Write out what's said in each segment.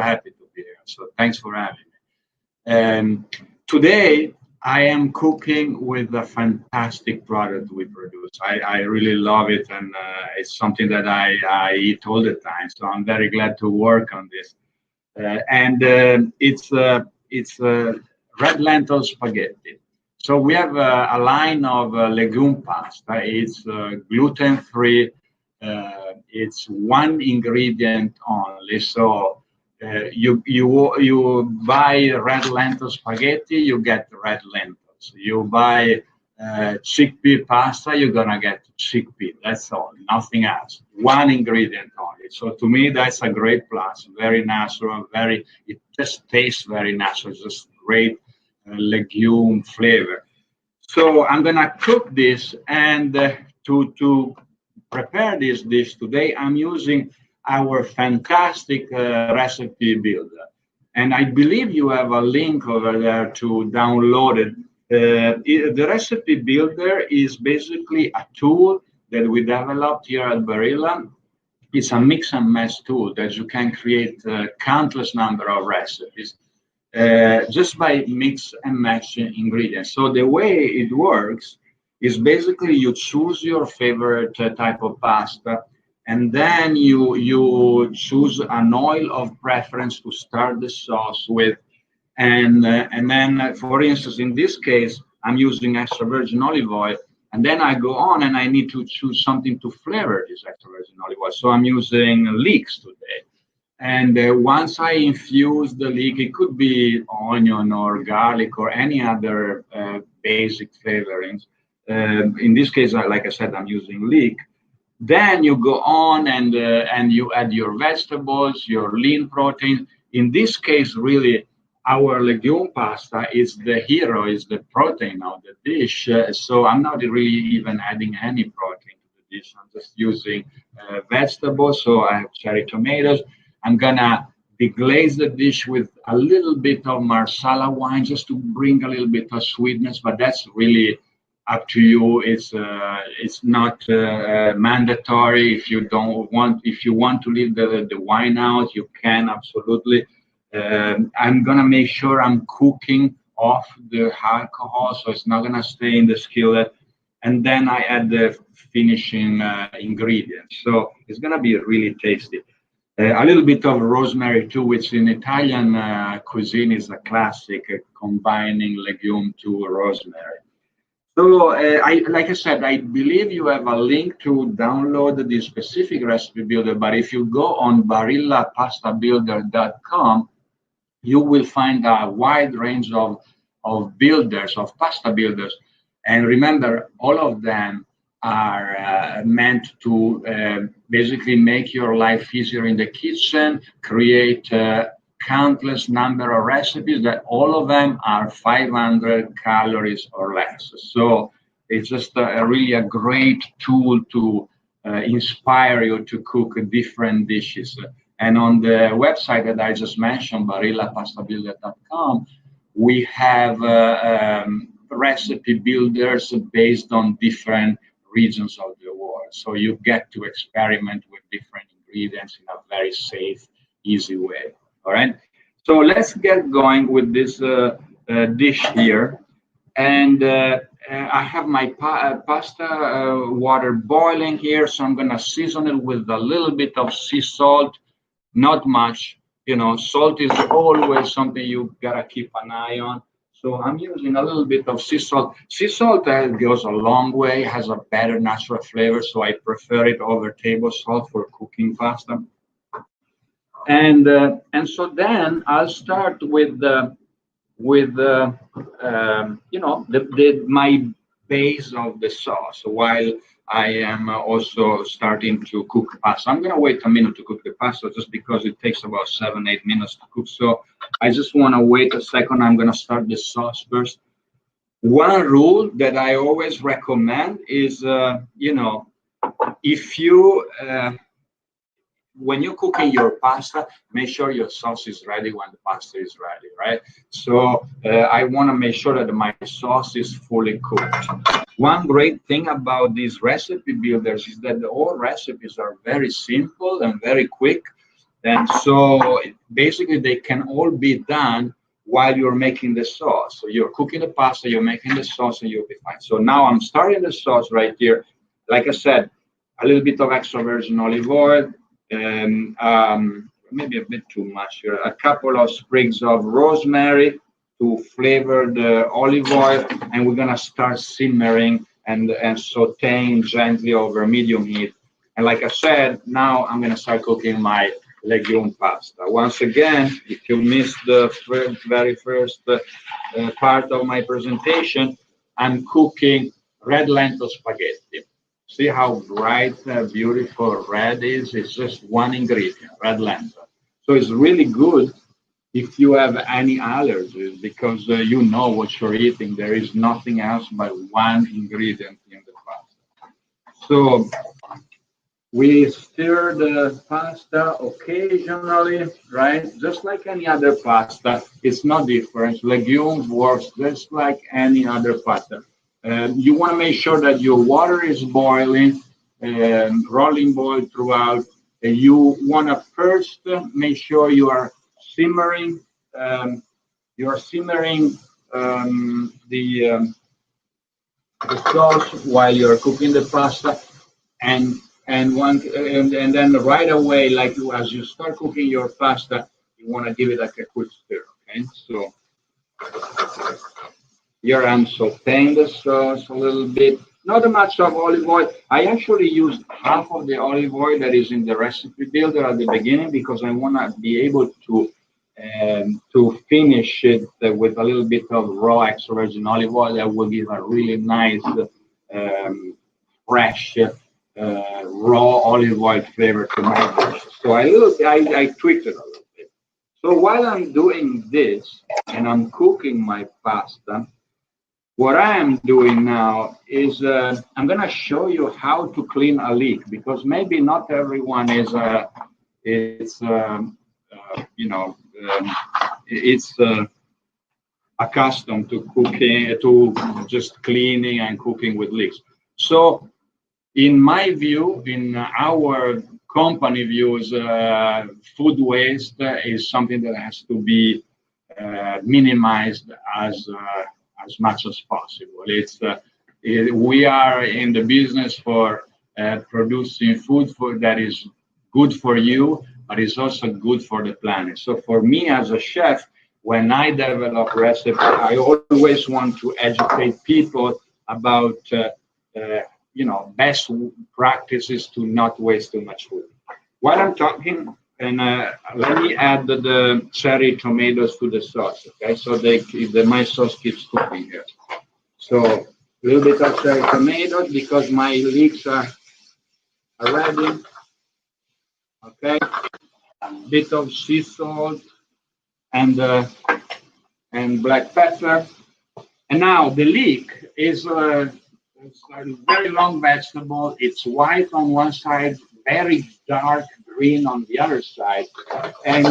happy to be here. So thanks for having me. Today, I am cooking with a fantastic product we produce. I really love it, and it's something that I eat all the time. So I'm very glad to work on this. And it's red lentil spaghetti. So we have a line of legume pasta. It's gluten-free. It's one ingredient only. So you buy red lentil spaghetti, you get red lentils. You buy chickpea pasta, you're gonna get chickpea. That's all, nothing else. One ingredient only. So to me, that's a great plus. Very natural. It just tastes very natural. Just great legume flavor. So I'm gonna cook this, and to prepare this dish today, I'm using our fantastic recipe builder. And I believe you have a link over there to download it. The recipe builder is basically a tool that we developed here at Barilla. It's a mix and match tool that you can create countless number of recipes just by mix and match ingredients. So the way it works is basically you choose your favorite type of pasta, and then you choose an oil of preference to start the sauce with, and then for instance in this case I'm using extra virgin olive oil, and then I go on and I need to choose something to flavor this extra virgin olive oil. So I'm using leeks today. And once I infuse the leek, it could be onion or garlic or any other basic flavorings. In this case, like I said, I'm using leek. Then you go on and you add your vegetables, your lean protein. In this case, really, our legume pasta is the hero, is the protein of the dish. So I'm not really even adding any protein to the dish. I'm just using vegetables. So I have cherry tomatoes. I'm gonna deglaze the dish with a little bit of marsala wine just to bring a little bit of sweetness, but that's really up to you. It's not mandatory. If you want to leave the wine out, you can absolutely. I'm gonna make sure I'm cooking off the alcohol, so it's not gonna stay in the skillet. And then I add the finishing ingredients. So it's gonna be really tasty. A little bit of rosemary too, which in Italian cuisine is a classic, combining legume to rosemary. So, like I said, I believe you have a link to download the specific recipe builder. But if you go on barillapastabuilder.com, you will find a wide range of builders, of pasta builders. And remember, all of them are meant to basically make your life easier in the kitchen, create countless number of recipes that all of them are 500 calories or less. So it's just really a great tool to inspire you to cook different dishes. And on the website that I just mentioned, barillapastabuilder.com, we have recipe builders based on different regions of the world. So you get to experiment with different ingredients in a very safe, easy way. All right. So let's get going with this dish here. And I have my pasta water boiling here. So I'm going to season it with a little bit of sea salt, not much. Salt is always something you got to keep an eye on. So I'm using a little bit of sea salt. Sea salt goes a long way, has a better natural flavor, so I prefer it over table salt for cooking pasta. And so then I'll start with my base of the sauce while I am also starting to cook pasta. I'm gonna wait a minute to cook the pasta just because it takes about 7-8 minutes to cook. So I just want to wait a second. I'm gonna start the sauce first. One rule that I always recommend is, if you when you're cooking your pasta, make sure your sauce is ready when the pasta is ready, right? So I want to make sure that my sauce is fully cooked. One great thing about these recipe builders is that all recipes are very simple and very quick. And so basically they can all be done while you're making the sauce. So you're cooking the pasta, you're making the sauce, and you'll be fine. So now I'm starting the sauce right here. Like I said, a little bit of extra virgin olive oil, and maybe a bit too much here. A couple of sprigs of rosemary to flavor the olive oil, and we're gonna start simmering and sauteing gently over medium heat. And like I said, now I'm gonna start cooking my legume pasta. Once again, if you missed the very first part of my presentation, I'm cooking red lentil spaghetti. See how bright, beautiful red is? It's just one ingredient, red lentil. So it's really good if you have any allergies because you know what you're eating. There is nothing else but one ingredient in the pasta. So we stir the pasta occasionally, right? Just like any other pasta, it's no different. Legume works just like any other pasta. You want to make sure that your water is boiling, rolling boil throughout. You want to first make sure simmering, um, you are simmering the sauce while you're cooking the pasta, and and then right away, as you start cooking your pasta, you want to give it like a quick stir. Okay, so here I'm sauteing the sauce a little bit. Not much of olive oil. I actually used half of the olive oil that is in the recipe builder at the beginning because I want to be able to finish it with a little bit of raw extra virgin olive oil that will give a really nice, fresh, raw olive oil flavor to my dish. So I tweaked it a little bit. So while I'm doing this and I'm cooking my pasta, what I am doing now is I'm going to show you how to clean a leek because maybe not everyone is accustomed to cooking to just cleaning and cooking with leeks. So in my view, in our company views, food waste is something that has to be minimized as much as possible. We are in the business for producing food that is good for you, but it's also good for the planet. So for me as a chef, when I develop recipes, I always want to educate people about best practices to not waste too much food. While I'm talking, and let me add the cherry tomatoes to the sauce. Okay, so my sauce keeps cooking here. So a little bit of cherry tomatoes because my leeks are ready. Okay, a bit of sea salt and black pepper. And now the leek is it's a very long vegetable. It's white on one side, very dark green on the other side. And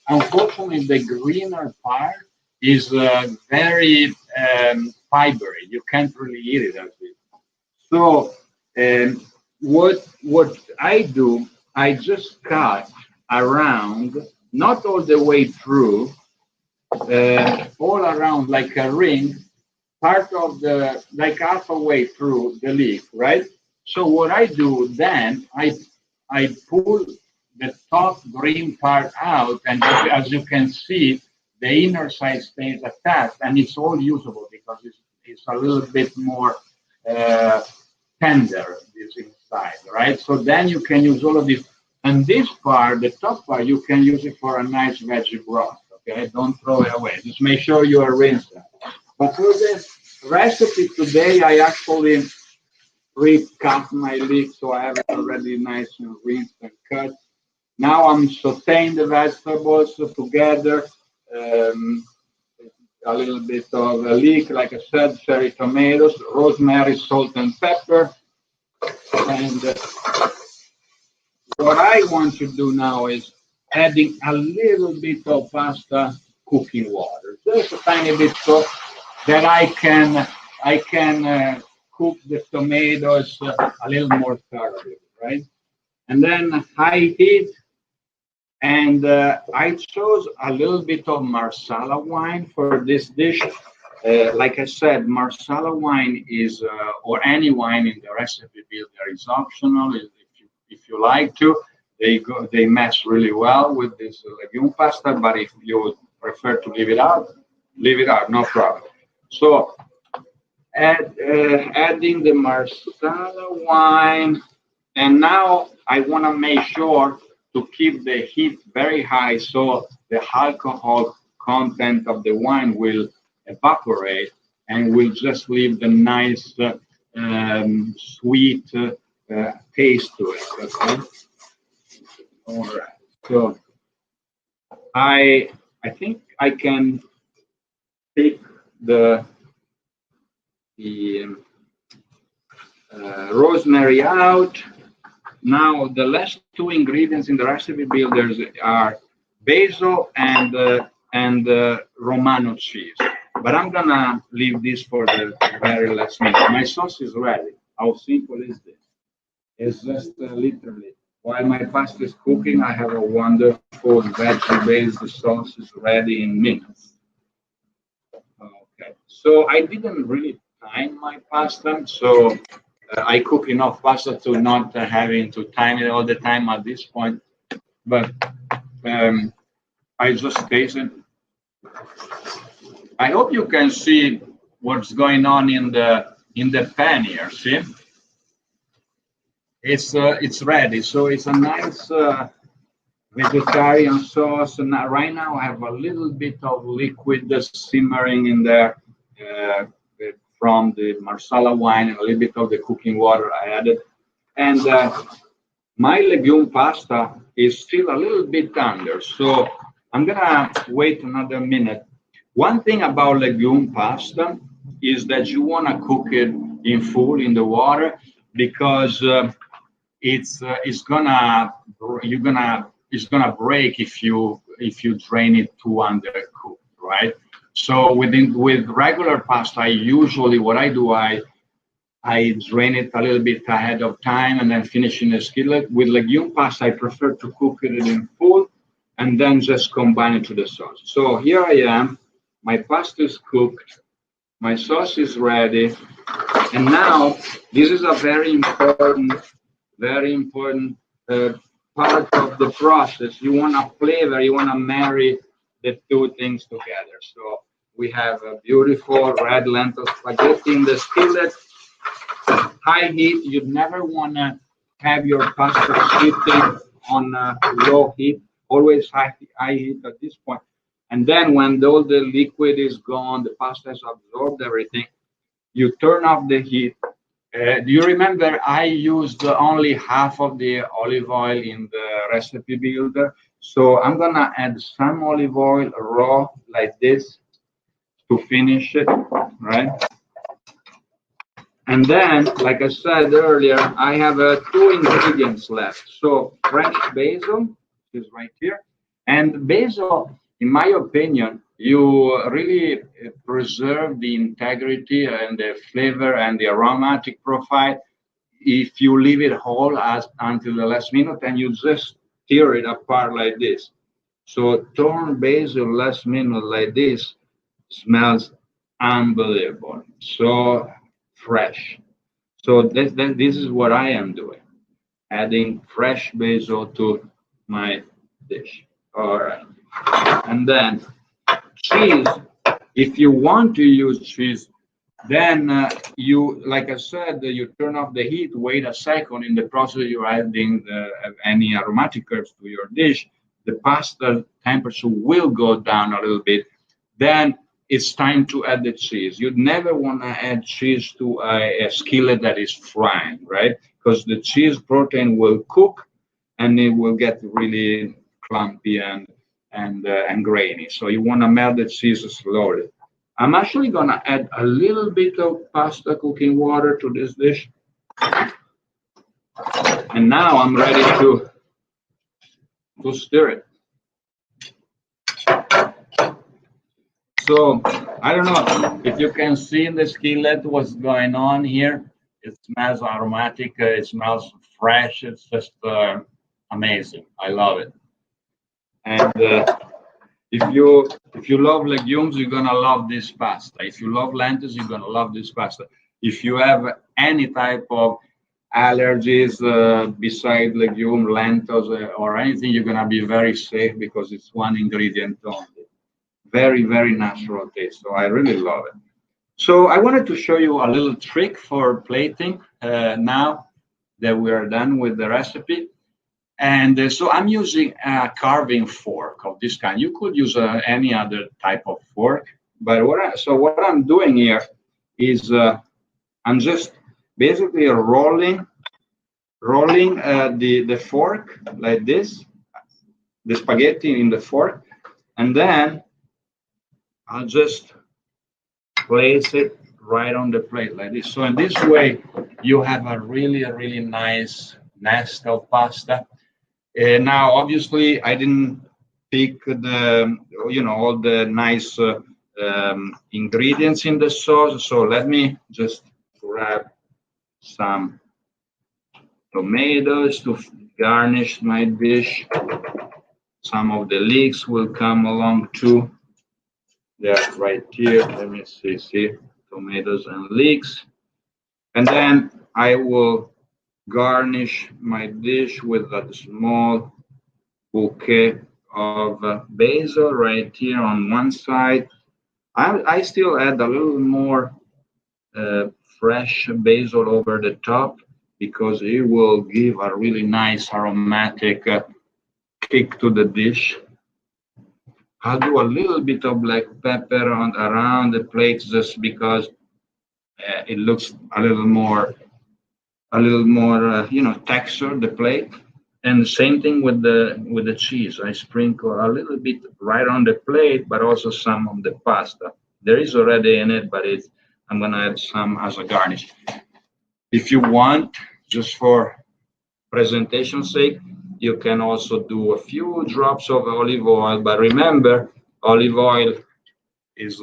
unfortunately, the greener part is very fibery. You can't really eat it as it. So what I do, I just cut around, not all the way through, all around like a ring, part of like halfway through the leaf, right? So what I do then, I pull the top green part out, and as you can see, the inner side stays attached, and it's all usable because it's a little bit more uh, tender this inside, right? So then you can use all of this. And this part, the top part, you can use it for a nice veggie broth. Okay, don't throw it away. Just make sure you rinse that. But for this recipe today, I actually pre-cut my leek, so I have it already nice and rinsed and cut. Now I'm sauteing the vegetables together. Um, a little bit of a leek, like I said, cherry tomatoes, rosemary, salt, and pepper. And what I want to do now is adding a little bit of pasta cooking water, just a tiny bit, so that I can cook the tomatoes a little more thoroughly, right? And then high heat, And I chose a little bit of marsala wine for this dish. Like I said, marsala wine is, or any wine in the recipe builder is optional. If you like to, they match really well with this legume pasta. But if you prefer to leave it out, no problem. So adding the marsala wine, and now I want to make sure to keep the heat very high so the alcohol content of the wine will evaporate and will just leave the nice sweet taste to it. Okay. All right. So I I think I can take the rosemary out. Now, the last two ingredients in the recipe builders are basil and Romano cheese. But I'm gonna leave this for the very last minute. My sauce is ready. How simple is this? It's just literally while my pasta is cooking, I have a wonderful veggie-based sauce is ready in minutes. Okay, so I didn't really time my pasta, so I cook enough pasta to not having to time it all the time at this point. But um, I just taste it. I hope you can see what's going on in the pan here. See, it's ready. So it's a nice vegetarian sauce. And right now I have a little bit of liquid simmering in there uh, from the marsala wine and a little bit of the cooking water I added. And my legume pasta is still a little bit tender, so I'm gonna wait another minute. One thing about legume pasta is that you wanna cook it in full in the water because it's gonna it's gonna break if you drain it too undercooked, right? So with regular pasta, I usually what I do I drain it a little bit ahead of time and then finish in a skillet. With legume pasta, I prefer to cook it in full and then just combine it to the sauce. So here I am. My pasta is cooked. My sauce is ready. And now this is a very important uh, part of the process. You want to flavor, you want to marry the two things together. So we have a beautiful red lentil spaghetti in the skillet, high heat. You never want to have your pasta sitting on low heat. Always high heat at this point. And then when all the liquid is gone, the pasta has absorbed everything. You turn off the heat. Do you remember I used only half of the olive oil in the recipe builder? So I'm gonna add some olive oil raw like this to finish it, right? And then, like I said earlier, I have two ingredients left. So fresh basil is right here. And basil, in my opinion, you really preserve the integrity and the flavor and the aromatic profile if you leave it whole as until the last minute and you just tear it apart like this. So torn basil last minute like this smells unbelievable. So fresh. So this is what I am doing, adding fresh basil to my dish. All right. And then cheese, if you want to use cheese, then you, like I said, you turn off the heat, wait a second. In the process, you're adding any aromatic herbs to your dish. The pasta temperature will go down a little bit. Then it's time to add the cheese. You'd never want to add cheese to a skillet that is frying, right? Because the cheese protein will cook and it will get really clumpy and grainy. So you want to melt the cheese slowly. I'm actually gonna add a little bit of pasta cooking water to this dish. And now I'm ready to stir it. So I don't know if you can see in the skillet what's going on here. It smells aromatic. It smells fresh. It's just amazing. I love it. And if you love legumes, you're gonna love this pasta. If you love lentils, you're gonna love this pasta. If you have any type of allergies beside legume, lentils, or anything, you're gonna be very safe because it's one ingredient only. Very, very natural taste. So I really love it. So I wanted to show you a little trick for plating now that we are done with the recipe. And so I'm using a carving fork of this kind. You could use any other type of fork, but what I'm doing here is I'm just basically rolling the fork like this, the spaghetti in the fork, and then I'll just place it right on the plate like this. So in this way, you have a really nice nest of pasta. Now, obviously, I didn't pick all the nice ingredients in the sauce. So let me just grab some tomatoes to garnish my dish. Some of the leeks will come along too. They're right here. Let me see, tomatoes and leeks. And then I will garnish my dish with a small bouquet of basil right here on one side. I still add a little more fresh basil over the top because it will give a really nice aromatic kick to the dish. I'll do a little bit of black pepper around the plate just because it looks a little more texture the plate. And the same thing with the cheese. I sprinkle a little bit right on the plate, but also some on the pasta. There is already in it, but I'm gonna add some as a garnish. If you want, just for presentation's sake, you can also do a few drops of olive oil. But remember, olive oil is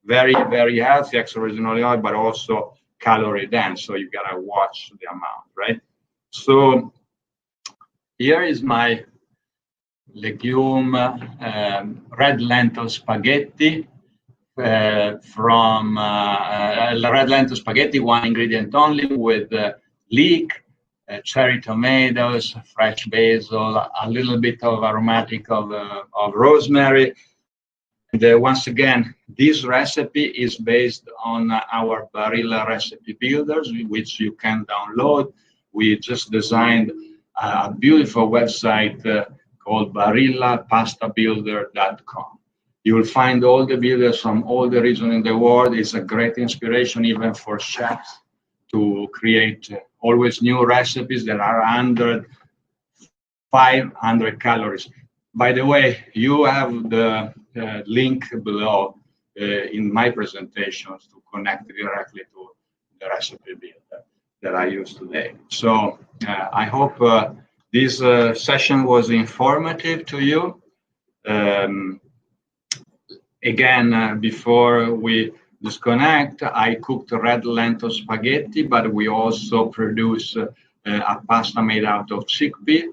very, very healthy, extra virgin olive oil, but also calorie dense. So you gotta watch the amount, right? So here is my legume red lentil spaghetti from red lentil spaghetti, one ingredient only, with leek, cherry tomatoes, fresh basil, a little bit of aromatic of rosemary. And once again, this recipe is based on our Barilla recipe builders, which you can download. We just designed a beautiful website called barillapastabuilder.com. You will find all the builders from all the regions in the world. It's a great inspiration even for chefs to create always new recipes that are under 500 calories. By the way, you have the link below in my presentations to connect directly to the recipe builder that I use today. So I hope this session was informative to you. Again, before we disconnect, I cooked red lentil spaghetti, but we also produce a pasta made out of chickpea.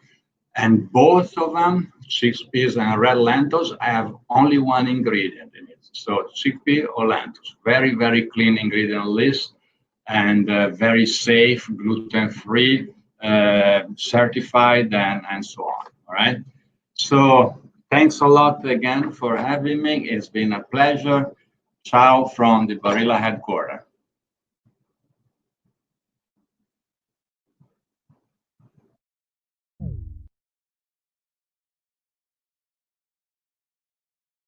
And both of them, chickpeas and red lentils, have only one ingredient in it. So chickpea or lentils, very, very clean ingredient list and very safe, gluten-free, certified, and so on. All right. So thanks a lot again for having me. It's been a pleasure. Ciao from the Barilla headquarters.